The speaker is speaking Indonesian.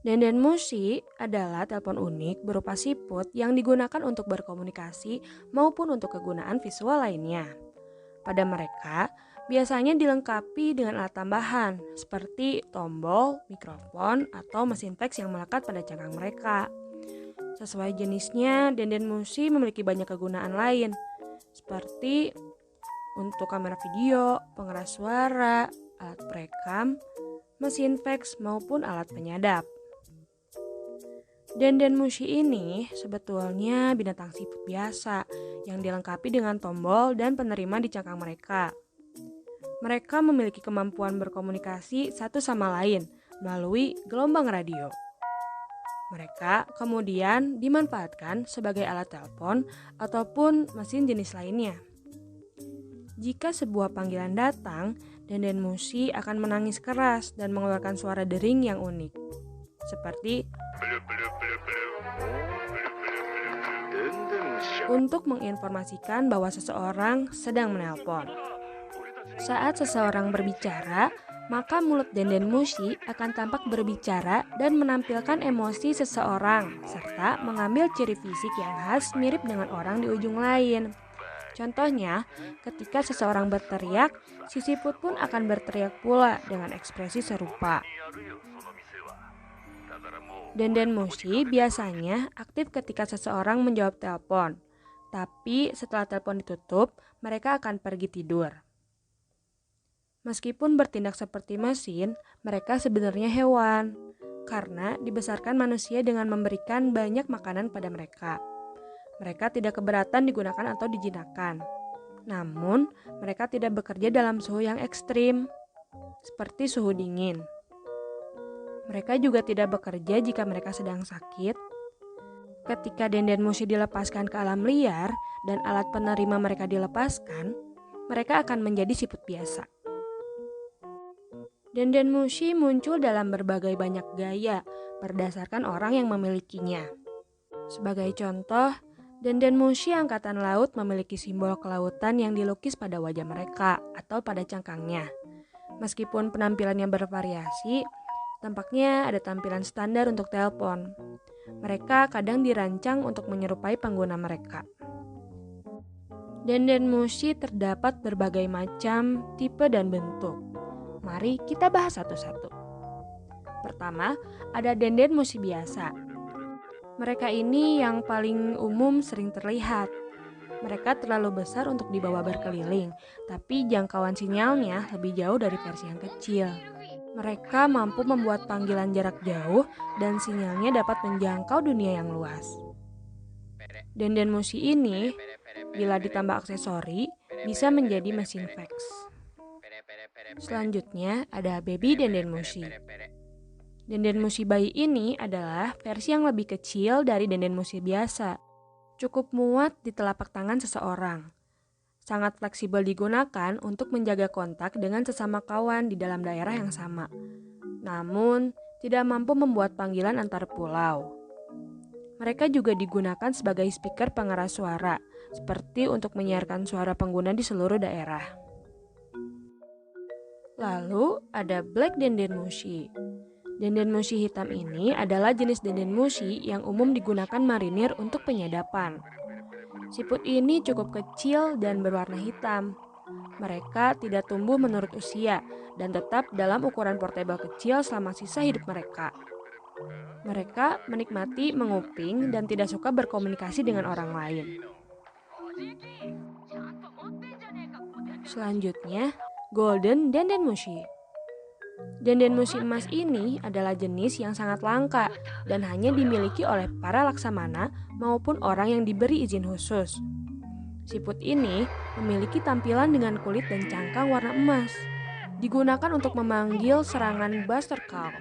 Dendenmushi adalah telepon unik berupa siput yang digunakan untuk berkomunikasi maupun untuk kegunaan visual lainnya. Pada mereka, biasanya dilengkapi dengan alat tambahan seperti tombol, mikrofon, atau mesin fax yang melekat pada cangkang mereka. Sesuai jenisnya, dendenmushi memiliki banyak kegunaan lain, seperti untuk kamera video, pengeras suara, alat perekam, mesin fax, maupun alat penyadap. Dendenmushi ini sebetulnya binatang siput biasa yang dilengkapi dengan tombol dan penerima di cangkang mereka. Mereka memiliki kemampuan berkomunikasi satu sama lain melalui gelombang radio. Mereka kemudian dimanfaatkan sebagai alat telepon ataupun mesin jenis lainnya. Jika sebuah panggilan datang, dendenmushi akan menangis keras dan mengeluarkan suara dering yang unik, seperti untuk menginformasikan bahwa seseorang sedang menelpon. Saat seseorang berbicara, maka mulut dendenmushi akan tampak berbicara dan menampilkan emosi seseorang, serta mengambil ciri fisik yang khas mirip dengan orang di ujung lain. Contohnya, ketika seseorang berteriak, si siput pun akan berteriak pula dengan ekspresi serupa. Dendenmushi biasanya aktif ketika seseorang menjawab telepon, tapi setelah telepon ditutup, mereka akan pergi tidur. Meskipun bertindak seperti mesin, mereka sebenarnya hewan, karena dibesarkan manusia dengan memberikan banyak makanan pada mereka. Mereka tidak keberatan digunakan atau dijinakkan. Namun, mereka tidak bekerja dalam suhu yang ekstrim, seperti suhu dingin. Mereka juga tidak bekerja jika mereka sedang sakit. Ketika dendenmushi dilepaskan ke alam liar dan alat penerima mereka dilepaskan, mereka akan menjadi siput biasa. Dendenmushi muncul dalam berbagai banyak gaya berdasarkan orang yang memilikinya. Sebagai contoh, dendenmushi angkatan laut memiliki simbol kelautan yang dilukis pada wajah mereka atau pada cangkangnya. Meskipun penampilannya bervariasi, tampaknya ada tampilan standar untuk telepon. Mereka kadang dirancang untuk menyerupai pengguna mereka. Dendenmushi terdapat berbagai macam, tipe, dan bentuk. Mari kita bahas satu-satu. Pertama, ada dendenmushi biasa. Mereka ini yang paling umum sering terlihat. Mereka terlalu besar untuk dibawa berkeliling, tapi jangkauan sinyalnya lebih jauh dari versi yang kecil. Mereka mampu membuat panggilan jarak jauh dan sinyalnya dapat menjangkau dunia yang luas. Dendenmushi ini, bila ditambah aksesori, bisa menjadi mesin fax. Selanjutnya ada baby dendenmushi. Dendenmushi bayi ini adalah versi yang lebih kecil dari dendenmushi biasa. Cukup muat di telapak tangan seseorang. Sangat fleksibel digunakan untuk menjaga kontak dengan sesama kawan di dalam daerah yang sama. Namun, tidak mampu membuat panggilan antar pulau. Mereka juga digunakan sebagai speaker pengeras suara, seperti untuk menyiarkan suara pengguna di seluruh daerah. Lalu, ada black dendenmushi. Dendenmushi hitam ini adalah jenis dendenmushi yang umum digunakan marinir untuk penyadapan. Siput ini cukup kecil dan berwarna hitam. Mereka tidak tumbuh menurut usia dan tetap dalam ukuran portable kecil selama sisa hidup mereka. Mereka menikmati menguping dan tidak suka berkomunikasi dengan orang lain. Selanjutnya, golden dendenmushi. Dendenmushi emas ini adalah jenis yang sangat langka dan hanya dimiliki oleh para laksamana maupun orang yang diberi izin khusus. Siput ini memiliki tampilan dengan kulit dan cangkang warna emas. Digunakan untuk memanggil serangan buster call